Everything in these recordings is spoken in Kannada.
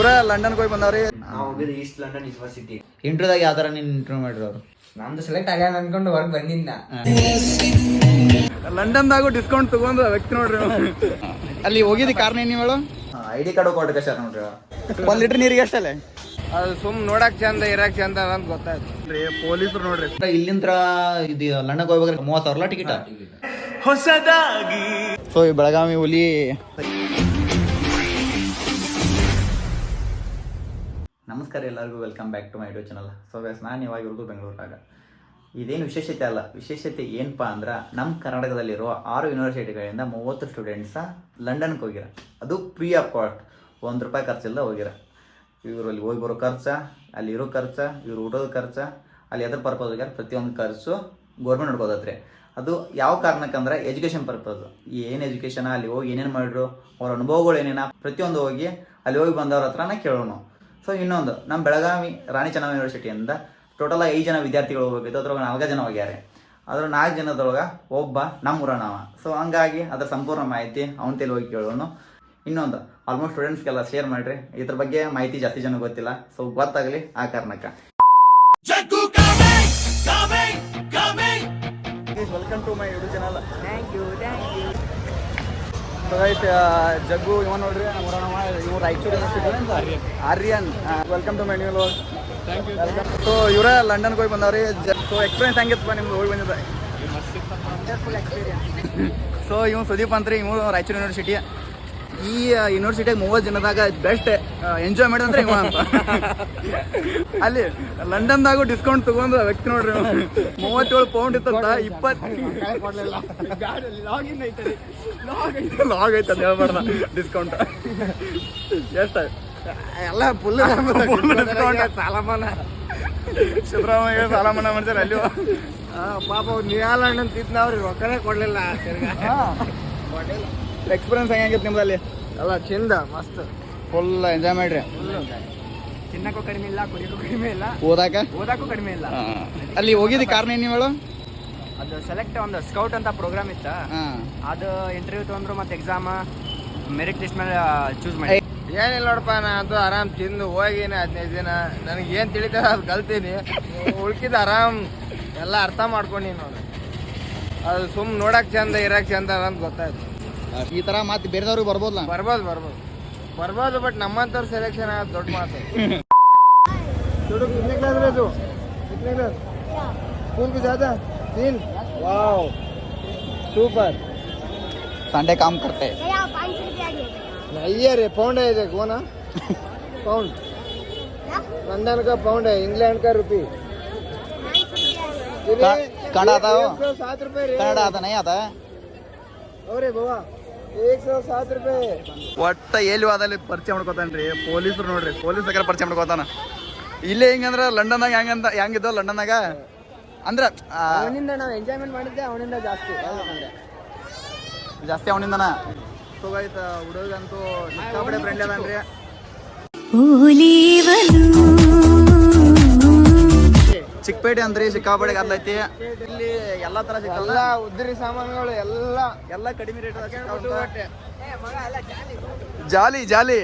ಇವ್ರ ಲಂಡನ್ಗೆ ಹೋಗಿ ಬಂದವ್ರಿ. ನಾವು ಹೋಗಿದ್ದು ಈಸ್ಟ್ ಲಂಡನ್ ಯೂನಿವರ್ಸಿಟಿ. ಇಂಟರ್ವ್ಯೂದಾಗ ಯಾವ ಥರ ನೀನು ಇಂಟರ್ವ್ಯೂ ಮಾಡಿದ್ರು ಅವರು? ನಮ್ದು ಸೆಲೆಕ್ಟ್ ಆಗ್ಯಾನ ಅನ್ಕೊಂಡು ಹೊರಗೆ ಬಂದಿದ್ದ. ಲಂಡನ್ದಾಗೂ ಡಿಸ್ಕೌಂಟ್ ತಗೊಂಡು ವ್ಯಕ್ತಿ ನೋಡ್ರಿ. ಅಲ್ಲಿ ಹೋಗಿದ್ದು ಕಾರಣ ಏನು ಹೇಳು? ID ಕಾರ್ಡ್ ಕೊಟ್ಟೆ ಸರ್ ನೋಡ್ರಿ. 1 ಲೀಟರ್ ನೀರಿಗೆ ಅಷ್ಟಲ್ಲೇ ಅದು ಸುಮ್ ನೋಡಕ್ ಚಂದ ಇರಕ್ ಚಂದ ಅಂತ ಗೊತ್ತಾಯ್ತು. ಪೊಲೀಸರು ನೋಡ್ರಿ ಇಲ್ಲಿಂದ ಇದು ಲಂಡನ್ಗೆ ಹೋಗ್ಬೇಕಾದ್ರೆ 30,000 ಟಿಕೆಟ್ ಹೊಸದಾಗಿ. ಸೊ ಈ ಬೆಳಗಾವಿ ಹುಲಿ ನಮಸ್ಕಾರ ಎಲ್ಲರಿಗೂ, welcome back to my YouTube channel. So guys, ನಾನು ಇವಾಗಿರೋದು ಬೆಂಗಳೂರಾಗ. ಇದೇನು ವಿಶೇಷತೆ ಅಲ್ಲ, ವಿಶೇಷತೆ ಏನಪ್ಪ ಅಂದ್ರೆ ನಮ್ಮ ಕರ್ನಾಟಕದಲ್ಲಿರೋ 6 ಯೂನಿವರ್ಸಿಟಿಗಳಿಂದ 30 ಸ್ಟೂಡೆಂಟ್ಸ ಲಂಡನ್ಗೆ ಹೋಗಿರ. ಅದು ಫ್ರೀ ಆಫ್ ಕಾಸ್ಟ್, ₹1 ಖರ್ಚಿಲ್ಲದೆ ಹೋಗಿರ. ಇವರು ಅಲ್ಲಿ ಹೋಗಿ ಬರೋ ಖರ್ಚು, ಅಲ್ಲಿ ಇರೋ ಖರ್ಚು, ಇವ್ರು ಊಟದ ಖರ್ಚು, ಅಲ್ಲಿ ಎದ್ರ ಪರ್ಪಸ್ ಹೋಗ್ಯಾರ ಪ್ರತಿಯೊಂದು ಖರ್ಚು ಗೌರ್ಮೆಂಟ್ ನೋಡ್ಕೋದತ್ರಿ. ಅದು ಯಾವ ಕಾರಣಕ್ಕಂದ್ರೆ ಎಜುಕೇಷನ್ ಪರ್ಪಸ್. ಏನು ಎಜುಕೇಷನ್, ಅಲ್ಲಿ ಹೋಗಿ ಏನೇನು ಮಾಡಿದ್ರು, ಅವ್ರ ಅನುಭವಗಳು ಏನೇನ, ಪ್ರತಿಯೊಂದು ಹೋಗಿ ಅಲ್ಲಿ ಹೋಗಿ ಬಂದವ್ರ ಹತ್ರನ ಕೇಳೋಣ. ಸೊ ಇನ್ನೊಂದು, ನಮ್ಮ ಬೆಳಗಾವಿ ರಾಣಿ ಚೆನ್ನಮ್ಮ ಯೂನಿವರ್ಸಿಟಿಯಿಂದ ಟೋಟಲ್ 5 ಜನ ವಿದ್ಯಾರ್ಥಿಗಳು ಹೋಗ್ಬೇಕಿತ್ತು. ಅದ್ರೊಳಗೆ 4 ಜನ ಹೋಗ್ಯಾರೆ. ಅದ್ರ 4 ಜನದೊಳಗೆ ಒಬ್ಬ ನಮ್ಮ ಊರನವ. ಸೊ ಹಂಗಾಗಿ ಅದ್ರ ಸಂಪೂರ್ಣ ಮಾಹಿತಿ ಅವನ ತಲೆ ಹೋಗಿ ಕೇಳೋಣ. ಇನ್ನೊಂದು, ಆಲ್ಮೋಸ್ಟ್ ಸ್ಟೂಡೆಂಟ್ಸ್ಗೆಲ್ಲ ಶೇರ್ ಮಾಡಿರಿ, ಇದ್ರ ಬಗ್ಗೆ ಮಾಹಿತಿ ಜಾಸ್ತಿ ಜನ ಗೊತ್ತಿಲ್ಲ. ಸೊ ಗೊತ್ತಾಗಲಿ ಆ ಕಾರಣಕ್ಕೆ. Welcome to my YouTube channel. Thank you. Jaggu ಇವ ನೋಡ್ರಿ, ಇವ್ರು Raichur university Aryan. Welcome to my new vlog. Thank you. So ಇವರ ಲಂಡನ್ಗೆ ಹೋಗಿ ಬಂದವ್ರಿ. ಸೊ ಎಕ್ಸ್ಪೀರಿಯನ್ಸ್ ಹೆಂಗಿತ್ತಪ್ಪ ನಿಮ್ದು ಹೋಗಿ ಬಂದಿದ್ದ? ಸೊ ಇವ್ ಸುದೀಪ್ ಅಂತ್ರಿ, ಇವ್ ರಾಯಚೂರು ಯೂನಿವರ್ಸಿಟಿ. ಈ ಯೂನಿವರ್ಸಿಟಿಯಾಗ 30 ಜನದಾಗ ಬೆಸ್ಟ್ ಎಂಜಾಯ್ ಮಾಡಿದಂದ್ರೆ ಇವ ಅಂತ. ಅಲ್ಲಿ ಲಂಡನ್ದಾಗೂ ಡಿಸ್ಕೌಂಟ್ ತಗೊಂಡು ವ್ಯಕ್ತಿ ನೋಡ್ರಿ. 37 ಪೌಂಡ್ ಇತ್ತಂತ, 20 ಲಾಗ್ ಐತೆ ಅಂತ ಹೇಳ್ಬಾರ್ದ ಡಿಸ್ಕೌಂಟ್. ಎಷ್ಟು ಎಲ್ಲ ಫುಲ್ ಡಿಸ್ಕೌಂಟ್. ಸಾಲಮಾನ ಸಿದ್ದರಾಮಯ್ಯ ಸಾಲ ಮನ್ನಾ ಮಾಡ್ತಾರೆ ಅಲ್ಲಿ. ಪಾಪ ನ್ಯಾಯಾಲಯ ತಿದ್ನವ್ರಿ ರೊಕ್ಕನೇ ಕೊಡ್ಲಿಲ್ಲ. ಎಕ್ಸ್ಪೀರಿಯನ್ಸ್ ಹೆಂಗಿತ್ತು ನಿಮ್ದಲ್ಲಿ? ಎಲ್ಲ ಚಂದ, ಮಸ್ತ್, ಫುಲ್ ಎಂಜಾಯ್ ಮಾಡ್ರಿ. ತಿನ್ನಕ್ಕೂ ಕಡಿಮೆ ಇಲ್ಲ, ಕುಡಿಯೋಕ್ಕೂ ಕಡಿಮೆ ಇಲ್ಲ, ಓದಾಕ್ಕೂ ಕಡಿಮೆ ಇಲ್ಲ. ಅಲ್ಲಿ ಹೋಗಿದ್ದು ಕಾರಣ ಏನು ಹೇಳು? ಅದು ಸೆಲೆಕ್ಟ್ ಒಂದು ಸ್ಕೌಟ್ ಅಂತ ಪ್ರೋಗ್ರಾಮ್ ಇತ್ತ. ಅದು ಇಂಟರ್ವ್ಯೂ ತೊಗೊಂಡ್ರು, ಮತ್ತೆ ಎಕ್ಸಾಮ್ ಮೆರಿಟ್ ಲಿಸ್ಟ್ ಮೇಲೆ ಚೂಸ್ ಮಾಡಿ. ಏನಿಲ್ಲ ನೋಡಪ್ಪ, ನಾ ಅದು ಆರಾಮ್ ತಿಂದು ಹೋಗಿನಿ 15 ದಿನ. ನನಗೆ ಏನು ತಿಳಿತಾರ ಅದು ಕಲ್ತೀನಿ, ಉಳ್ಕಿದ ಆರಾಮ್ ಎಲ್ಲ ಅರ್ಥ ಮಾಡ್ಕೊಂಡು ನೋಡಿ. ಅದು ಸುಮ್ ನೋಡಕ್ ಚಂದ ಇರಕ್ ಚಂದ ಅಂತ ಗೊತ್ತಾಯ್ತು. ಈ ತರ ಮಾತು ಬೇರೆದವ್ರಿಗೆ ಬರ್ಬೋದಲ್ಲ? ಬರ್ಬೋದು ಬಟ್ ನಮ್ಮಂತವ್ರ ಸೆಲೆಕ್ಷನ್ ಆಗೋದು ದೊಡ್ಡ ಮಾತು. ಸೂಪರ್. संडे काम करते हैं. नहीं रे, पाउंड है कौन? पाउंड लंदन का पाउंड है, इंग्लैंड का रुपी. कनाडा आता हो? 107 रुपए. कनाडा आता नहीं आता है? अरे बाबा 107 रुपए. ಒಟ್ಟ ಎಲ್ಲಿ ವಾದಲ್ಲಿ ಪರಿಚಯ ಮಾಡ್ಕೋತಾನ್ರಿ ಪೊಲೀಸರು ನೋಡ್ರಿ. ಪೊಲೀಸರ ಪರಿಚಯ ಮಾಡ್ಕೋತಾನ. ಇಲ್ಲೇ ಹಿಂಗಂದ್ರ ಲಂಡನ್ದಾಗ ಹೆಂಗಿದ್ದೋ ಲಂಡನ್ದಾಗ ಅಂದ್ರ ಅವನಿಂದ ನಾವು ಎಂಜಾಯ್ಮೆಂಟ್ ಮಾಡಿದ್ದೆ, ಅವನಿಂದ ಜಾಸ್ತಿ ಅವನಿಂದನ. ಸೊ ಗೈಸ್, ಹುಡುಗಂತೂ ಸಿಕ್ಕಾಪಟ್ಟೆ ಫ್ರೆಂಡ್ಲಿ ಅದಾನ್ರಿ. ಚಿಕ್ಕಪೇಟೆ ಅಂದ್ರಿ ಸಿಕ್ಕಾಪಟ್ಟೆ ಗದ್ದಲೈತಿ. ಇಲ್ಲಿ ಎಲ್ಲಾ ತರ ಸಿಕ್ಕಲ್ಲ, ಉದ್ರಿ ಸಾಮಾನುಗಳು ಎಲ್ಲ ಕಡಿಮೆ ರೇಟ್. ಜಾಲಿ ಜಾಲಿ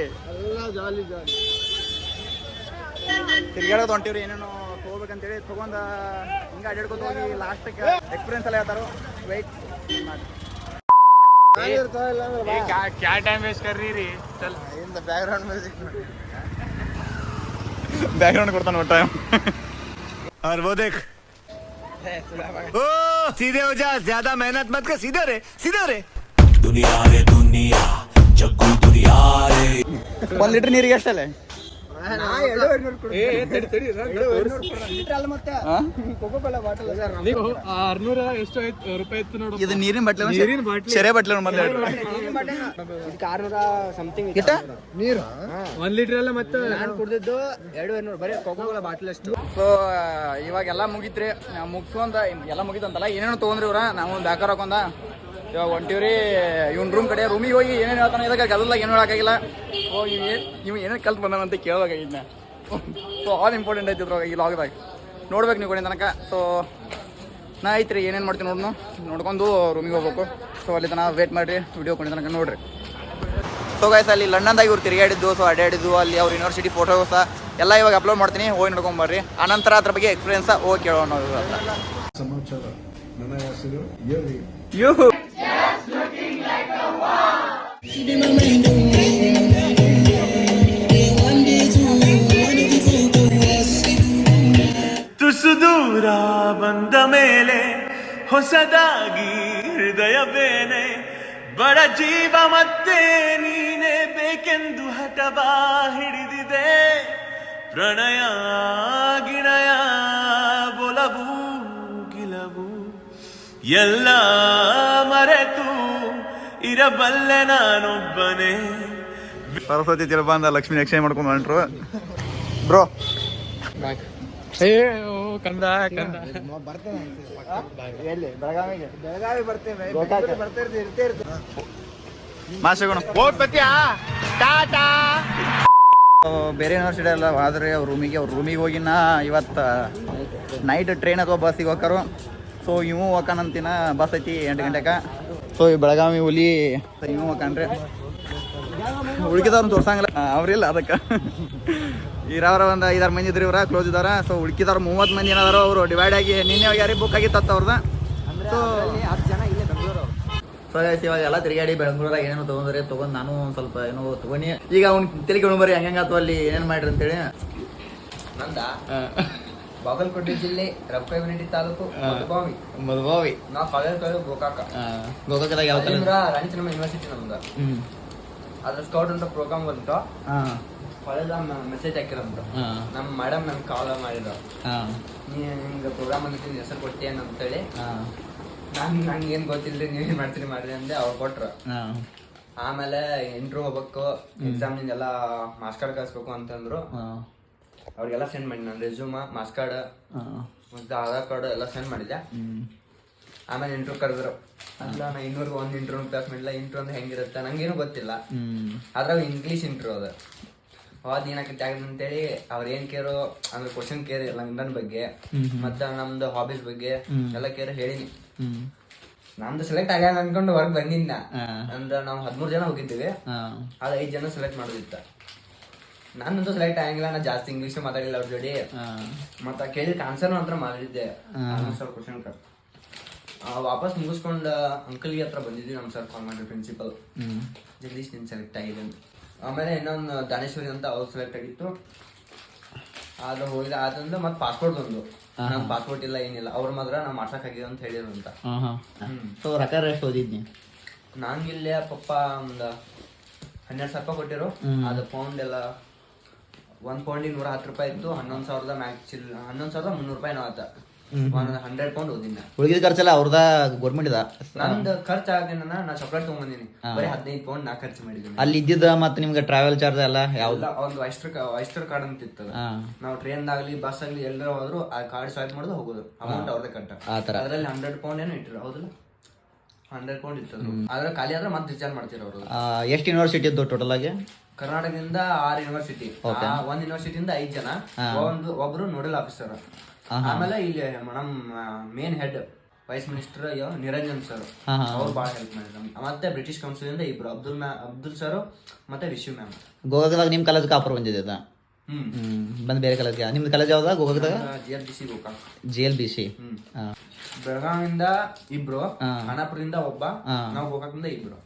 ತಿರ್ಗಾಡೋದು ಹೊಂಟಿವ್ರಿ. ಏನೇನು ತಗೋಬೇಕಂತೇಳಿ ತಗೊಂಡ ಹಿಂಗ ಅಡ್ಯಾಡ್ಕೊತ ಹೋಗಿ ಲಾಸ್ಟಕ್ಕೆ ಎಕ್ಸ್ಪೀರಿಯನ್ಸ್ ಎಲ್ಲ ಹೇಳ್ತಾರೋ. ವೆಯ್ಟ್ ಮಾಡಿ. क्या टाइम वेस्ट कर रही चल बैकग्राउंड म्यूजिक ಬ್ಯಾಕ್ಗ್ರೌಂಡ್ ಕೊಡ್ತಾನೆ ಒಟ್ಟ. और वो देख, ओ सीधे हो जा, ज्यादा मेहनत मत कर, सीधे रे. दुनिया रे दुनिया, जग्गू दुनिया रे. 1 ಲೀಟರ್ ನೀರಿಗೆ ಎಷ್ಟಲ್ಲೇ? ಇದು ನೀರಿನ ಬಾಟ್ಲಿ, ಶೆರೆ ಬಾಟ್ಲಿ ಸಮಥಿಂಗ್ ನೀರು 1 ಲೀಟರ್ ಎಲ್ಲ. ಮತ್ತೆ ನಾನು ಕುಡ್ದಿದ್ದು 200 ಬರೀ ಕೋಕೋಕೋಲಾ ಬಾಟಲ್ ಅಷ್ಟು. ಸೊ ಇವಾಗೆಲ್ಲ ಮುಗಿತ್ರಿ, ಮುಗಿಸ್ಕೊಂಡ ಎಲ್ಲ ಮುಗಿತಂತಲ್ಲ. ಏನೇನು ತೊಗೊಂಡ್ರಿ ಇವ್ರ, ನಾವು ಬ್ಯಾಕರ್ ಹಾಕೊಂಡ ಇವಾಗ ಹೊಂಟಿವ್ರಿ ಇವ್ನ ರೂಮಿಗೆ ಹೋಗಿ ಏನೇನು ಹೇಳ್ತಾನೆ. ಇದಕ್ಕೆ ಗದಲ್ದಾಗ ಏನು ಹೇಳೋಕ್ಕಾಗಿಲ್ಲ. ಸೊ ಇವ್ ಏನೇನು ಕಲ್ತು ಬಂದಾನಂತ ಕೇಳೋದಾಗಿದ್ನ. ಸೊ ಆಲ್ ಇಂಪಾರ್ಟೆಂಟ್ ಐತಿ ಇದ್ರಾಗ, ಈ ಲಾಗ್ದಾಗ ನೋಡ್ಬೇಕು ನೀವು ಕೊಡಿ ತನಕ. ಸೊ ನಾ ಐತ್ರಿ ಏನೇನು ಮಾಡ್ತೀನಿ ನೋಡ್ಕೊಂಡು ರೂಮಿಗೆ ಹೋಗ್ಬೇಕು. ಸೊ ಅಲ್ಲಿ ತನಕ ವೇಟ್ ಮಾಡಿರಿ, ವಿಡಿಯೋ ಕೊಡಿ ತನಕ ನೋಡ್ರಿ. ಸೊ ಸೊ ಗೈಸ್ ಅಲ್ಲಿ ಲಂಡನ್ದಾಗ ಇವ್ರು ತಿರುಗಾಡಿದ್ದು, ಸೊ ಅಡ್ಡಾಡಿದ್ದು, ಅಲ್ಲಿ ಅವ್ರ ಯೂನಿವರ್ಸಿಟಿ ಫೋಟೋಸ ಎಲ್ಲ ಇವಾಗ ಅಪ್ಲೋಡ್ ಮಾಡ್ತೀನಿ, ಹೋಗಿ ನೋಡ್ಕೊಂಬರ್ರಿ. ಆನಂತರ ಅದ್ರ ಬಗ್ಗೆ ಎಕ್ಸ್ಪೀರಿಯನ್ಸ್ ಹೋಗಿ ಕೇಳೋಣ ಸಮಾಚಾರ. ನನ್ನ ಹೆಸರು ಯೋಗಿ. ತುಸು ದೂರ ಬಂದ ಮೇಲೆ ಹೊಸದಾಗಿ ಹೃದಯ ಬೇನೆ, ಬಡ ಜೀವ ಮತ್ತೆ ನೀನೇ ಬೇಕೆಂದು ಹಠವಾ ಹಿಡಿದಿದೆ. ಪ್ರಣಯ ಗಿಣಯ ಬೊಲವು ಗಿಲವು ಎಲ್ಲ ಮರೆತು ಇರಬಲ್ಲೆ ನಾನೊಬ್ಬನೇ. ಸರಸ್ವತಿ ತಿರುಬಂದ ಲಕ್ಷ್ಮೀ ಯಕ್ಷಣೆ ಮಾಡ್ಕೊಂಡು ಹೊಂಟ್ರು ಬ್ರೋ. ಬೇರೆ ಯೂನಿವರ್ಸಿಟಿ ಎಲ್ಲ ಆದ್ರೆ ಅವ್ರ ರೂಮಿಗೆ ಹೋಗಿನ ಇವತ್ತು ನೈಟ್ ಟ್ರೈನ್ ಅಥವಾ ಬಸ್ಸಿಗೆ ಹೋಗಾರು. ಸೊ ಇವು ಹೋಗ್ಕಂತಿನ ಬಸ್ ಐತಿ 8 ಗಂಟೆಗೆ. ಸೊ ಈ ಬೆಳಗಾವಿ ಹುಲಿ ಇವು ಹೋಗ್ಕಂಡ್ರೆ ಉಳ್ಕಿದವ್ರನ್ನ ತೋರ್ಸಂಗಿಲ್ಲ, ಅವ್ರಿಲ್ಲ ಅದಕ್ಕೆ. ಇರೋರ ಒಂದು 5-6 ಮಂದಿ ಇದ್ರಿ ಇವ್ರ ಕ್ಲೋಸ್ ಇದಾರ. ಸೊ ಉಳ್ಕಿದವ್ರು 30 ಮಂದಿ ಏನಾದ್ರು ಅವರು ಡಿವೈಡ್ ಆಗಿ ನಿನ್ನೆ ಯಾರಿಗೆ ಬುಕ್ ಆಗಿತ್ತು ಅವ್ರದ್ದು. ಸೊ 10 ಜನ ಇಲ್ಲೇ ಬೆಂಗಳೂರು. ಸೊ ಇವಾಗ ಎಲ್ಲ ತಿರುಗಾಡಿ ಬೆಂಗಳೂರಾಗ ಏನೇನು ತೊಗೊಂಡು ನಾನು ಒಂದು ಸ್ವಲ್ಪ ಏನೋ ತೊಗೊಂಡು ಈಗ ಅವ್ನು ತಿಳ್ಕೊಂಡು ಬರ್ರಿ ಹಂಗಂಗಾತು ಅಲ್ಲಿ ಏನೇನು ಮಾಡ್ರಿ ಅಂತೇಳಿ. ನಂದ ಬಾಗಲಕೋಟೆ ಜಿಲ್ಲೆ ರಬಕವಿನಟ್ಟಿ ತಾಲೂಕು ಮಧುಬಾವಿ ನಾವು ಕಾಲೇಜ್ ಗೋಕಾಕ. ಗೋಕಾಕದಾಗ ಯಾವ ರಾಣಿಚಿನ್ನಮ್ಮ ಯೂನಿವರ್ಸಿಟಿ ನಮ್ದು. ಅದ್ರ ಸ್ಕೌಟ್ ಅಂತ ಪ್ರೋಗ್ರಾಮ್ ಬಂತು. ಕಾಲೇಜ್ ಮೆಸೇಜ್ ಹಾಕಿರಂತ ನಮ್ಮ ಮೇಡಮ್ ನಮ್ಗೆ ಕಾಲ್ ಮಾಡಿದ್ರು, ನಿಮ್ಗೆ ಪ್ರೋಗ್ರಾಮ್ ಬಂದಿತ್ತು ಹೆಸರು ಕೊಡ್ತೇನೆ ಅಂತೇಳಿ. ನಂಗೆ ಏನು ಗೊತ್ತಿಲ್ಲ, ನೀವೇನು ಮಾಡ್ತೀರಿ ಮಾಡ್ರಿ ಅಂದೆ. ಅವ್ರು ಕೊಟ್ರು. ಆಮೇಲೆ ಇಂಟ್ರ್ಯೂ ಹೋಗ್ಬೇಕು, ಎಕ್ಸಾಮ್ ನಿಂದೆಲ್ಲ ಮಾರ್ಕ್ಸ್ ಕಾರ್ಡ್ ಕಳಿಸ್ಬೇಕು ಅಂತಂದ್ರು. ಅವ್ರಿಗೆಲ್ಲ ಸೆಂಡ್ ಮಾಡಿ ನಾನು ರೆಸ್ಯೂಮ್, ಮಾರ್ಕ್ಸ್ ಕಾರ್ಡ್ ಮತ್ತು ಆಧಾರ್ ಕಾರ್ಡ್ ಎಲ್ಲ ಸೆಂಡ್ ಮಾಡಿದ್ದೆ. ಆಮೇಲೆ ಇಂಟ್ರ್ಯೂ ಕರೆದ್ರು. ಅಲ್ಲ ನಾ ಇನ್ನೂರ್ಗೆ ಒಂದು ಇಂಟ್ರ್ಯೂ ಕ್ಲಾಸ್ ಮಾಡಿಲ್ಲ. ಇಂಟ್ರ್ಯೂ ಅಂದ್ರೆ ಹೆಂಗಿರುತ್ತೆ ನಂಗೇನು ಗೊತ್ತಿಲ್ಲ. ಅದ್ರಾಗ ಇಂಗ್ಲೀಷ್ ಇಂಟ್ರ್ಯೂ ಅದು. ಅವಾಗ ಏನಾಕೈತಿ ಆಗಿದೆ ಅಂತೇಳಿ ಅವ್ರು ಏನು ಕೇರು ಅಂದ್ರೆ ಕ್ವಶನ್ ಕೇರ್ ಲಂಡನ್ ಬಗ್ಗೆ ಮತ್ತು ನಮ್ದು ಹಾಬೀಸ್ ಬಗ್ಗೆ ಎಲ್ಲ ಕೇರ್ ಹೇಳಿನಿ. ನಮ್ದು ಸೆಲೆಕ್ಟ್ ಆಗ್ಯಾನ ಅನ್ಕೊಂಡು ಹೊರಗೆ ಬಂದಿದ್ದ. ಅಂದ್ರೆ ನಾವು 13 ಜನ ಹೋಗಿದ್ದೀವಿ, ಅದು 5 ಜನ ಸೆಲೆಕ್ಟ್ ಮಾಡೋದಿತ್ತ. ನಾನಂತೂ ಸೆಲೆಕ್ಟ್ ಆಗಂಗಿಲ್ಲ, ನಾ ಜಾಸ್ತಿ ಇಂಗ್ಲೀಷ್ ಮಾತಾಡಿಲ್ಲ ಅವ್ರ ಜೋಡಿ. ಮತ್ತು ಕೇಳಿದ ಆನ್ಸರ್ನು ಅಂತ ಮಾಡಿದ್ದೆ ಕ್ವಶನ್. ವಾಪಸ್ ಮುಗಿಸ್ಕೊಂಡು ಅಂಕಲ್ಗೆ ಹತ್ರ ಬಂದಿದ್ವಿ. ನಮ್ಮ ಸರ್ ಕಾಲ್ ಮಾಡಿದ್ರು, ಪ್ರಿನ್ಸಿಪಲ್ ಜಗದೀಶ್ ನೀನು ಸೆಲೆಕ್ಟ್ ಆಗಿದೆ ಅಂತ. ಆಮೇಲೆ ಇನ್ನೊಂದು ದಾನೇಶ್ವರಿ ಅಂತ ಅವ್ರು ಸೆಲೆಕ್ಟ್ ಆಗಿತ್ತು. ಅದು ಹೋಗಿಲ್ಲ ಆದ್ರಿಂದ ಮತ್ತೆ ಪಾಸ್ಪೋರ್ಟ್ ಒಂದು ನಮ್ಮ ಪಾಸ್ಪೋರ್ಟ್ ಇಲ್ಲ ಏನಿಲ್ಲ. ಅವ್ರ ಮಾತ್ರ ನಾವು ಮಾಡ್ಸಕ್ಕಾಗಿದೆ ಅಂತ ಹೇಳಿದ್ರು ಅಂತ. ಸೊ ರೊಕ್ಕ ಎಷ್ಟು ಓದಿದ್ನಿ? ನಂಗಿಲ್ಲೇ ಪಪ್ಪ ಒಂದು 12,000 ರೂಪಾಯಿ ಕೊಟ್ಟಿರು. ಅದು ಪೌಂಡ್ ಎಲ್ಲ 1 ಪೌಂಡಿಗೆ 110 ರೂಪಾಯಿ ಇತ್ತು. 11,000 11,300 ರೂಪಾಯಿ ನಾವು ಆತ 100 ಪೌಂಡ್ ಓದಿನ. ಉಳಿದ ಖರ್ಚೆಲ್ಲ ಅವ್ರದ ಗೌರ್ಮೆಂಟ್ ಇದ. ನಂದು ಖರ್ಚು ಆಗೇನ ನಾ ಚಾಕ್ಲೇಟ್ ತಗೊಂಬಂದಿನಿ, ಬರೀ 15 ಪೌಂಡ್ ನಾ ಖರ್ಚು ಮಾಡಿದ್ದೀನಿ. ಅಲ್ಲಿ ಇದ್ದಿದ್ದ ಮತ್ತೆ ನಿಮ್ಗೆ ಟ್ರಾವೆಲ್ ಚಾರ್ಜ್ ಎಲ್ಲ ಯಾವ್ದು? ಒಂದು ವೈಸ್ಟರ್ ಕಾರ್ಡ್ ಅಂತ ಇತ್ತು. ನಾವು ಟ್ರೈನ್ ಆಗ್ಲಿ ಬಸ್ ಆಗ್ಲಿ ಎಲ್ಲರೂ ಹೋದ್ರು ಆ ಕಾರ್ಡ್ ಸ್ವೈಪ್ ಮಾಡೋದು ಹೋಗೋದು, ಅಮೌಂಟ್ ಅವ್ರದೇ ಕಟ್ಟ. ಅದ್ರಲ್ಲಿ 100 ಪೌಂಡ್ ಏನೋ ಇಟ್ಟಿರು, ಹೌದಲ್ಲ 100 ಪೌಂಡ್ ಇತ್ತು. ಆದ್ರೆ ಖಾಲಿ ಆದ್ರೆ ಮತ್ತೆ ರಿಚಾರ್ಜ್ ಮಾಡ್ತಿರೋ ಅವರು. ಎಷ್ಟು ಯೂನಿವರ್ಸಿಟಿ ಇದ್ದು ಟೋಟಲ್ ಆಗಿ? ಕರ್ನಾಟಕದಿಂದ 6 ಯೂನಿವರ್ಸಿಟಿ. ಒಂದ್ ಯೂನಿವರ್ಸಿಟಿಯಿಂದ 5 ಜನ, ಒಬ್ರು ನೋಡಲ್ ಆಫೀಸರ್. ಆಮೇಲೆ ಇಲ್ಲಿ ನಮ್ಮ main head vice minister Niranjan sir, ಅವ್ರು ಭಾಳ ಹೆಲ್ಪ್ ಮಾಡಿದ್ರು. ಮತ್ತೆ ಬ್ರಿಟಿಷ್ ಕೌನ್ಸಿಲ್ ಇಂದ ಇಬ್ರು ಅಬ್ದುಲ್ ಸರ್ ಮತ್ತೆ ವಿಶ್ವ ಮ್ಯಾಮ್. ಗೋಕಾಕದಾಗ ನಿಮ್ ಕಾಲೇಜ್ ಆಫರ್ ಬಂದಿದೆ ಬಂದ್ ಬೇರೆ ಕಾಲೇಜ್ಗೆ? ನಿಮ್ದು ಕಾಲೇಜ್ ಯಾವ್ದ ಗೋಕಾಕದಾಗ? GLBC ಗೋಕಾಕ್. GLBC. ಬೆಳಗಾವಿಂದ ಇಬ್ರು, ಖಾನಾಪುರದಿಂದ ಒಬ್ಬ, ನಾವು ಗೋಕಾಕಿಂದ ಇಬ್ರು.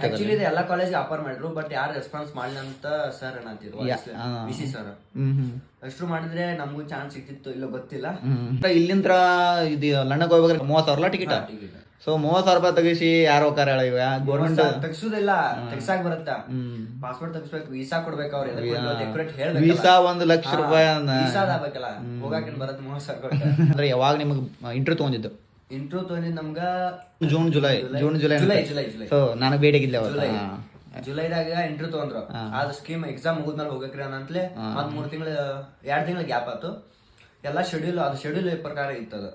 ಆಕ್ಚುಲಿ ಇದು ಎಲ್ಲಾ ಕಾಲೇಜ್ ಆಫರ್ ಮಾಡಿದ್ರು, ಬಟ್ ಯಾರು ರೆಸ್ಪಾನ್ಸ್ ಮಾಡಲಿ ಅಂತ ಸರ್ ಏನಂತಿದ್ರು, BC ಸರ್. ಅಷ್ಟು ಮಾಡಿದ್ರೆ ನಮಗೂ ಚಾನ್ಸ್ ಸಿಕ್ತಿತ್ತು ಇಲ್ಲ ಗೊತ್ತಿಲ್ಲ. ಇಲ್ಲಿಂದ ಇದು ಲಂಡನ್ಗೆ ಹೋಗ್ಬೇಕಾದ್ರೆ 30,000 ಟಿಕೆಟ್. ಸೊ 30,000 ರೂಪಾಯಿ ತೆಗಿಸಿ ಯಾರು ಹೋಗಾರ ಗೌರ್ಮೆಂಟ್ ತೆಗ್ಸುದಿಲ್ಲ, ತೆಗ್ಸಾಕ್ ಬರುತ್ತಾ? ಪಾಸ್ಪೋರ್ಟ್ ತೆಗಿಸ್ಬೇಕು, ವೀಸಾ ಕೊಡ್ಬೇಕು ಅವ್ರಿಗೆ, ವೀಸಾ 1 ಲಕ್ಷ ರೂಪಾಯಿ ಆಗ್ಬೇಕಲ್ಲ, ಹೋಗಾಕ ಬರತ್ 30,000. ಅಂದ್ರೆ ಯಾವಾಗ ನಿಮ್ಗೆ ಇಂಟರ್ವ್ಯೂ ತಗೊಂಡಿದ್ದು? ಇಂಟರ್ವ್ಯೂ ತೊಗೊಂಡಿದ್ದು ನಮ್ಗ ಜುಲೈ. ಸೊ ನನಗೆ ಭೇಟಿ ಆಗಿದ್ದೆ ಅವತ್ತು. ಜುಲೈದಾಗ ಇಂಟರ್ವ್ಯೂ ತಗೊಂಡ್ರು. ಅದ್ ಸ್ಕೀಮ್ ಎಕ್ಸಾಮ್ ಮುಗಿದ್ಮೇಲೆ ಹೋಗಕ್ರಿ ಅಂತಲೇ ಮತ್ 2 ತಿಂಗಳ ಗ್ಯಾಪ್ ಆಯ್ತು. ಎಲ್ಲ ಶೆಡ್ಯೂಲ್ ಪ್ರಕಾರ ಇತ್ತದ.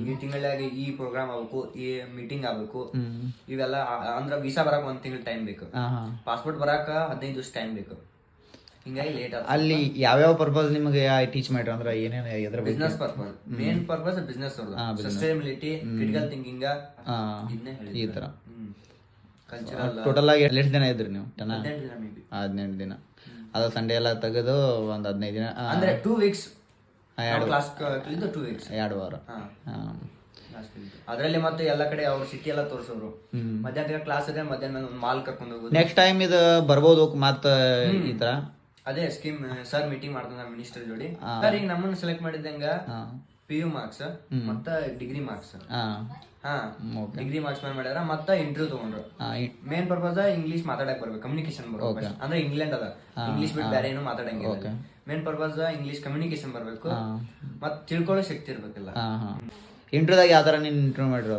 ಈ ತಿಂಗಳಾಗಿ ಈ ಪ್ರೋಗ್ರಾಮ್ ಆಗ್ಬೇಕು, ಈ ಮೀಟಿಂಗ್ ಆಗ್ಬೇಕು, ಇವೆಲ್ಲ. ಅಂದ್ರ ವೀಸಾ ಬರಾಕ 1 ತಿಂಗಳ ಟೈಮ್ ಬೇಕು, ಪಾಸ್ಪೋರ್ಟ್ ಬರಾಕ 15 ದಿವಸ ಟೈಮ್ ಬೇಕು. ಹಿಂಗಾಗಿ ಲೇಟ್ ಆಗ. ಅಲ್ಲಿ ಯಾವ್ಯಾವ ಪರ್ಪಸ್ ನಿಮಗೆ ಟೀಚ್ ಮಾಡ್ರಿ? ಅಂದ್ರೆ ಏನೇನು? Business purpose, main purpose business ಅವ್ರದ್ದು. ಸಸ್ಟೈನಬಿಲಿಟಿ, ಕ್ರಿಟಿಕಲ್ ಥಿಂಕಿಂಗ್, ಇದನ್ನೇ ಹೇಳಿ. ಈ ತರ ಕಲ್ಚರಲ್ ಟೋಟಲ್ ಆಗಿ ಎಷ್ಟು ದಿನ ಇದ್ರಿ ನೀವು? 18 ದಿನ ಮೇ ಬಿ. 18 ದಿನ. ಅದು ಸಂಡೇ ಎಲ್ಲ ತೆಗೆದು ಒಂದು 15 ದಿನ ಅಂದ್ರೆ 2 ವೀಕ್ಸ್ 2 ಕ್ಲಾಸ್ ಕಲಿತು 2 ವೀಕ್ಸ್ 2 ವಾರ. ಅದರಲ್ಲಿ ಮತ್ತೆ ಎಲ್ಲ ಕಡೆ ಅವ್ರು ಸಿಟಿ ಎಲ್ಲ ತೋರಿಸೋರು. ಮಧ್ಯಾಹ್ನ ಕ್ಲಾಸ್ ಇದೆ, ಮಧ್ಯಾಹ್ನ ಒಂದು ಮಾಲ್ ಕರ್ಕೊಂಡು ಹೋಗೋದು. ನೆಕ್ಸ್ಟ್ ಟೈಮ್ ಇದು ಬರ್ಬೋದು ಮತ್ತ ಈ ತರ ಅದೇ ಸ್ಕೀಮ್ ಸರ್ ಮೀಟಿಂಗ್ ಮಾಡ್ತಾನ ಮಿನಿಸ್ಟರ್ ಜೋಡಿ. ಸರ್ ಈಗ ನಮ್ಮನ್ನ ಸೆಲೆಕ್ಟ್ ಮಾಡಿದಂಗ PU ಮಾರ್ಕ್ಸ್ ಮತ್ತ ಡಿಗ್ರಿ ಮಾರ್ಕ್ಸ್. ಡಿಗ್ರಿ ಮಾರ್ಕ್ಸ್ ಮೇಲೆ ಮಾಡ್ಯಾರ. ಮತ್ತ ಇಂಟರ್ವ್ಯೂ ತಗೊಂಡ್ರು. ಮೇನ್ ಪರ್ಪಸ್ ಇಂಗ್ಲಿಷ್ ಮಾತಾಡಕ್ ಬರ್ಬೇಕು, ಕಮ್ಯುನಿಕೇಶನ್ ಬರ್ಬೇಕು. ಅಂದ್ರೆ ಇಂಗ್ಲೆಂಡ್ ಅದ, ಇಂಗ್ಲಿಷ್ ಬಿಟ್ಟು ಬೇರೆ ಏನು ಮಾತಾಡಂಗಿಲ್ಲ. ಮೇನ್ ಪರ್ಪಸ್ ಇಂಗ್ಲಿಷ್ ಕಮ್ಯುನಿಕೇಶನ್ ಬರ್ಬೇಕು, ಮತ್ ತಿಳ್ಕೊಳ್ಳೋ ಶಕ್ತಿ ಇರ್ಬೇಕಿಲ್ಲ. ಇಂಟರ್ವ್ಯೂದಾಗ ಯಾವ ತರ ನೀನ್ ಇಂಟರ್ವ್ಯೂ ಮಾಡಿರೋ?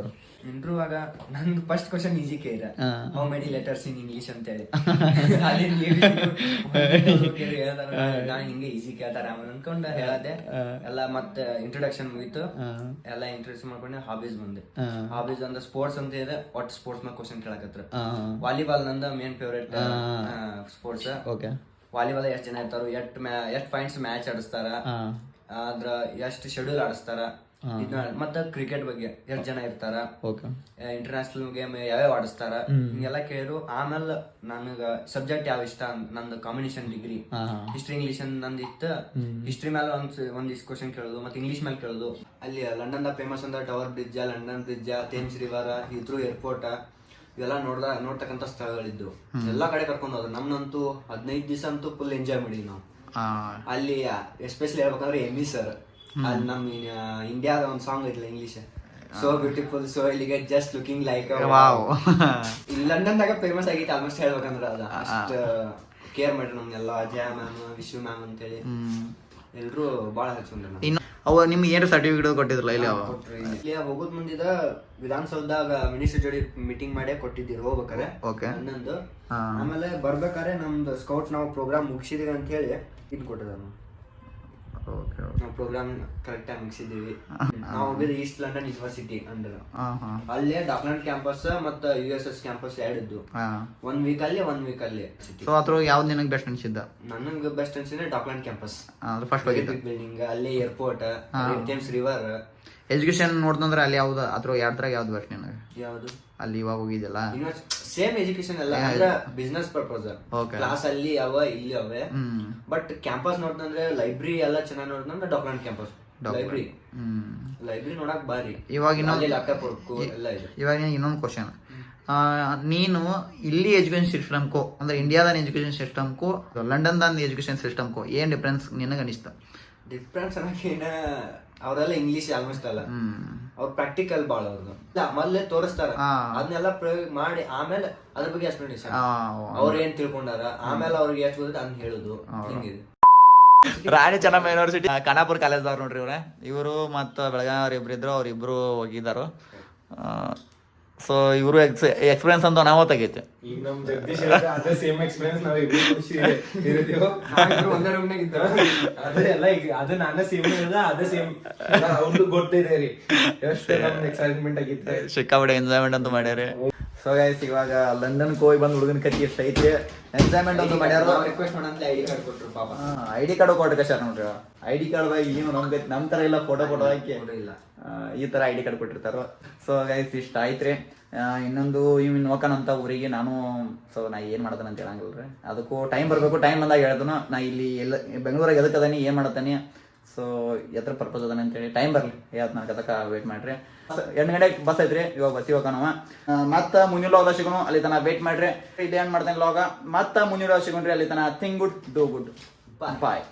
ಇಂಟರ್ವ್ಯೂ ಆಗ ನಂದು ಫಸ್ಟ್ ಕ್ವಶನ್ ಈಸಿ ಕೇಳಿದ, how many letters in English ಅಂತ ಹೇಳಿ. ನಾನು ಹಿಂಗೆ ಈಸಿ ಕೇಳ್ತಾರ ಅನ್ಕೊಂಡು ಹೇಳದೆ ಎಲ್ಲ. ಮತ್ತೆ ಇಂಟ್ರೊಡಕ್ಷನ್ ಮುಗೀತು, ಎಲ್ಲ ಇಂಟ್ರೊಡಕ್ಷನ್ ಮಾಡ್ಕೊಂಡು ಹಾಬೀಸ್ ಬಂದೆ. ಹಾಬೀಸ್ ಅಂದ್ರೆ ಸ್ಪೋರ್ಟ್ಸ್ ಅಂತ ಇದೆ. ಒಟ್ಟು ಸ್ಪೋರ್ಟ್ಸ್ ನ ಕ್ವಶನ್ ಕೇಳಕತ್ರ. ವಾಲಿಬಾಲ್ ನಂದ ಮೇನ್ ಫೇವ್ರೇಟ್ ಸ್ಪೋರ್ಟ್ಸ್. ವಾಲಿಬಾಲ್ ಎಷ್ಟ್ ಜನ ಇರ್ತಾರ, ಎಷ್ಟ್ ಪಾಯಿಂಟ್ಸ್ ಮ್ಯಾಚ್ ಆಡಿಸ್ತಾರ, ಅದ್ರ ಎಷ್ಟು ಶೆಡ್ಯೂಲ್ ಆಡಿಸ್ತಾರ, ಮತ್ತ ಕ್ರಿಕೆಟ್ ಬಗ್ಗೆ ಎಷ್ಟ್ ಜನ ಇರ್ತಾರ, ಇಂಟರ್ನ್ಯಾಷನಲ್ ಗೇಮ್ ಯಾವ್ಯಾವ ಆಡಿಸ್ತಾರ, ಹಿಂಗೆಲ್ಲ ಕೇಳಿದ್ರು. ಆಮೇಲೆ ನನಗ ಸಬ್ಜೆಕ್ಟ್ ಯಾವ ಇಷ್ಟ, ನಂದು ಕಾಂಬಿನೇಷನ್ ಡಿಗ್ರಿ ಹಿಸ್ಟ್ರಿ ಇಂಗ್ಲಿಷ್ ನಂದು ಇತ್ತು. ಹಿಸ್ಟ್ರಿ ಮೇಲೆ ಒಂದಿಷ್ಟು ಕ್ವಶನ್ ಕೇಳೋದು, ಮತ್ತೆ ಇಂಗ್ಲಿಷ್ ಮೇಲೆ ಕೇಳೋದು. ಅಲ್ಲಿ ಲಂಡನ್ ದ ಫೇಮಸ್ ಅಂದ್ರೆ tower bridge, London bridge, Thames river, Heathrow airport, ಇವೆಲ್ಲ ನೋಡ್ತಕ್ಕಂಥ ಸ್ಥಳಗಳಿದ್ದು. ಎಲ್ಲಾ ಕಡೆ ಕರ್ಕೊಂಡು ಹೋದ್ರು. ನಮ್ನಂತೂ 15 ದಿವಸ ಅಂತೂ ಫುಲ್ ಎಂಜಾಯ್ ಮಾಡಿದ್ವಿ ನಾವು ಅಲ್ಲಿ. ಎಸ್ಪೆಷಲಿ ಹೇಳ್ಬೇಕಂದ್ರೆ ಎಮ್ಮಿ ಸರ್, ಅಲ್ಲಿ ನಮ್ ಇಂಡಿಯಾದ ಒಂದು ಸಾಂಗ್ ಐತಿಲ್ಲ English, so beautiful so elegant just looking like. ಲಂಡನ್ದಾಗ ಫೇಮಸ್ ಆಗೈತಿ ಆಲ್ಮೋಸ್ಟ್ ಹೇಳ್ಬೇಕಂದ್ರ. ಅದ ಅಷ್ಟ ಕೇರ್ ಮಾಡ್ರಿ ನಮ್ಗೆಲ್ಲ. ಅಜಯ ಮ್ಯಾಮ್, ವಿಶ್ವ ಮ್ಯಾಮ್ ಅಂತೇಳಿ ಎಲ್ರು ಬಾಳ ಹಚ್ಕೊಂಡ್ರಿ. ಅವ ನಿಮ್ಗೆ ಏನು ಸರ್ಟಿಫಿಕೇಟ್ ಕೊಟ್ಟಿದ್ರಲ್ಲ ಇಲ್ಲಿ? ಇಲ್ಲಿ ಹೋಗೋದ್ ಮುಂದಿದ ವಿಧಾನಸೌಧದಾಗ ಮಿನಿಸ್ಟರ್ ಜೋಡಿ ಮೀಟಿಂಗ್ ಮಾಡೇ ಕೊಟ್ಟಿದ್ದೀರಿ ಹೋಗ್ಬೇಕಾರೆ ಹನ್ನೊಂದು. ಆಮೇಲೆ ಬರ್ಬೇಕಾರೆ ನಮ್ದು ಸ್ಕೌಟ್ ನಾವು ಪ್ರೋಗ್ರಾಮ್ ಮುಗಿಸಿದೀವಿ ಅಂತ ಹೇಳಿ ಇದು ಕೊಟ್ಟದ. ನಾವು ಪ್ರೋಗ್ರಾಮ್ ಕರೆಕ್ಟ್ ಆಗಿ ಮುಗಿಸಿದೀವಿ. ನಾವು ಹೋಗಿದ್ದು ಈಸ್ಟ್ ಲಂಡನ್ ಯೂನಿವರ್ಸಿಟಿ ಅಂದ್ರ. ಅಲ್ಲೇ ಡಾಕ್ಲೆಂಟ್ ಕ್ಯಾಂಪಸ್ ಮತ್ತ USS ಕ್ಯಾಂಪಸ್ ಎರಡಿದ್ದು. 1 ವೀಕ್ ಅಲ್ಲಿ 1 ವೀಕ್ ಅಲ್ಲಿ. ಸೊ ಅದ್ರ ಯಾವ್ದು ನಿನಗೆ ಬೆಸ್ಟ್ ಅನ್ಸಿದ್ದ? ನನಗೆ ಬೆಸ್ಟ್ ಅನ್ಸಿದ್ರೆ ಡಾಕ್ಲೆಂಟ್ ಕ್ಯಾಂಪಸ್. ಫಸ್ಟ್ ಬಿಲ್ಡಿಂಗ್, ಅಲ್ಲೇ ಏರ್ಪೋರ್ಟ್, ಥೇಮ್ಸ್ ರಿವರ್. ಎಜುಕೇಶನ್ ನೋಡ್ತಂದ್ರೆ ಅಲ್ಲಿ ಯಾವ್ದು ಅದ್ರ ಎರಡ್ರಾಗ ಯಾವ್ದು ಬೆಸ್ಟ್ ನಿನಗೆ? ಯಾವ್ದು ಅಲ್ಲಿ ಇವಾಗ ಹೋಗಿದ್ಯಲ್ಲ ಸೇಮ್ ಎಜುಕೇಶನ್ ಎಲ್ಲ ಅಂದ್ರೆ ಬಿಸ್ನೆಸ್ ಪರ್ಪಸ್. ಕ್ಲಾಸ್ ಅಲ್ಲಿ ಅವ ಇಲ್ಲಿ ಅವೇ. ಬಟ್ ಕ್ಯಾಂಪಸ್ ನೋಡ್ತಂದ್ರೆ ಲೈಬ್ರರಿ ಎಲ್ಲ ಚೆನ್ನಾಗಿ ನೋಡ್ತಂದ್ರೆ ಡಾಕ್ಯುಮೆಂಟ್ ಕ್ಯಾಂಪಸ್ ಲೈಬ್ರರಿ ನೋಡಕ್ ಬಾರಿ. ಇವಾಗ ಲ್ಯಾಪ್ಟಾಪ್ ಎಲ್ಲ ಇದೆ. ಇವಾಗ ಇನ್ನೊಂದು ಕ್ವಶನ್, ನೀನು ಇಲ್ಲಿ ಎಜುಕೇಶನ್ ಸಿಸ್ಟಮ್ಕೋ ಅಂದ್ರೆ ಇಂಡಿಯಾದ ಎಜುಕೇಶನ್ ಸಿಸ್ಟಮ್ಕೋ ಲಂಡನ್ದ ಎಜುಕೇಶನ್ ಸಿಸ್ಟಮ್ಕೋ ಏನ್ ಡಿಫ್ರೆನ್ಸ್ ನಿನಗೆ ಅನಿಸ್ತ? ಡಿಫ್ರೆನ್ಸ್ ಅನ್ನೋಕೇನ ಅವರೆಲ್ಲ ಇಂಗ್ಲಿಷ್ ಆಲ್ಮೋಸ್ಟ್ ಅಲ್ಲ, ಅವ್ರ ಪ್ರಾಕ್ಟಿಕಲ್ ಬಾಳ ಅವ್ರದ್ದು. ಮೊದಲೇ ತೋರಿಸ್ತಾರ, ಅದನ್ನೆಲ್ಲ ಪ್ರಯೋಗ ಮಾಡಿ ಆಮೇಲೆ ಅದ್ರ ಬಗ್ಗೆ ಎಕ್ಸ್ಪ್ಲನೇಷನ್ ಅವ್ರ ಏನ್ ತಿಳ್ಕೊಂಡಾರ, ಆಮೇಲೆ ಅವ್ರಿಗೆ ಎಷ್ಟು ಗೊತ್ತ ಅಂತ ಹೇಳುದು. ಹಿಂಗಿದೆ. ರಾಣಿ ಚೆನ್ನಮ್ಮ ಯೂನಿವರ್ಸಿಟಿ ಖಾನಾಪುರ ಕಾಲೇಜ್ದವ್ರು ನೋಡ್ರಿ ಇವರು ಮತ್ತು ಬೆಳಗಾವಿ ಇಬ್ರು ಅವ್ರಿಬ್ರು ಹೋಗಿದ್ದಾರು. ಸೊ ಇವರು ಎಕ್ಸ್ಪೀರಿಯನ್ಸ್ ಅಂತ ಅನಾಹುತಾಗೈತೆ. ಈಗ ನಮ್ ಜಗದೀಶ್ ಅದೇ ಸೇಮ್ ಎಕ್ಸ್ಪೀರಿಯನ್ಸ್ ನಾವ್ ಒಂದೇ ರೂಮ್ನಾಗ ಇದ್ದ ಅದೇ ಎಲ್ಲ. ಈಗ ಅದು ನಾನೇ ಸೇಮ್ ಇರೋದ, ಅದೇ ಸೇಮ್ ಅವ್ರದ್ದು ಗೊತ್ತಿದೆ ರೀ. ಎಷ್ಟು ನಮ್ಗೆ ಎಕ್ಸೈಟ್ಮೆಂಟ್ ಆಗಿತ್ತು, ಸಿಕ್ಕಾಪಟ್ಟೆ ಎಂಜಾಯ್ಮೆಂಟ್ ಅಂತ ಮಾಡ್ಯಾರ. ಸೊ ಗೈಸ್ ಇವಾಗ ಲಂಡನ್ ಹೋಗಿ ಬಂದು ಹುಡುಗನ ಕತ್ತಿ ಎಷ್ಟು ಐತೆ ಎಂಜಾಯ್ಮೆಂಟ್ ಅಂತ ಮಾಡ್ಯಾರ. ರಿಕ್ವೆಸ್ಟ್ ಮಾಡಂತ ಐಡಿ ಕಾರ್ಡ್ ಕೊಟ್ರು ಪಾಪ. ಐಡಿ ಕಾರ್ಡ್ ಕೊಟ್ಟು ಕಷ್ಟ ನೋಡ್ರಿ. ಐಡಿ ಕಾರ್ಡ್ ಏನು ನಮ್ ತರ ಇಲ್ಲ, ಫೋಟೋ ಹಾಕಿ ಇಲ್ಲ, ಈ ತರ ಐಡಿ ಕಾರ್ಡ್ ಕೊಟ್ಟಿರ್ತಾರ. ಸೊ ಗೈಸ್ ಇಷ್ಟ ಆಯ್ತ್ರಿ. ಇನ್ನೊಂದು ಇವ್ ನೋಕನಂತ ಊರಿಗೆ ನಾನು. ಸೊ ನಾ ಏನ್ ಮಾಡತಾನ ಅಂತ ಹೇಳಂಗಿಲ್ರಿ, ಅದಕ್ಕೂ ಟೈಮ್ ಬರ್ಬೇಕು. ಟೈಮ್ ಬಂದಾಗ ಹೇಳ್ದನು ನಾ ಇಲ್ಲಿ ಎಲ್ಲ ಬೆಂಗಳೂರಾಗ ಎದಕ್ಕೆ ಅದಾನಿ, ಏನ್ ಮಾಡತಾನಿ, ಸೊ ಎದ್ರ ಪರ್ಪಸ್ ಅದಾನ ಅಂತೇಳಿ. ಟೈಮ್ ಬರ್ಲಿ, ನಾಲ್ಕು ಅದಕ್ಕೆ ವೇಟ್ ಮಾಡ್ರಿ. 8 ಗಂಟೆಗೆ ಬಸ್ ಐತ್ರಿ, ಇವಾಗ ಬಸ್ಸಿಗೆ ಹೋಗೋಣ. ಮತ್ತೆ ಮುಂದಿನ ಲಾಗ ಸಿಗೋಣ, ಅಲ್ಲಿ ತನ ವೇಟ್ ಮಾಡ್ರಿ. ಇಲ್ಲಿ ಏನ್ ಮಾಡ್ತೇನೆ ಲಾಗ, ಮತ್ತೆ ಮುಂದಿನ ಲಾಗ ಸಿಗೋಣ್ರಿ. ಅಲ್ಲಿ ತನ think good do good, bye.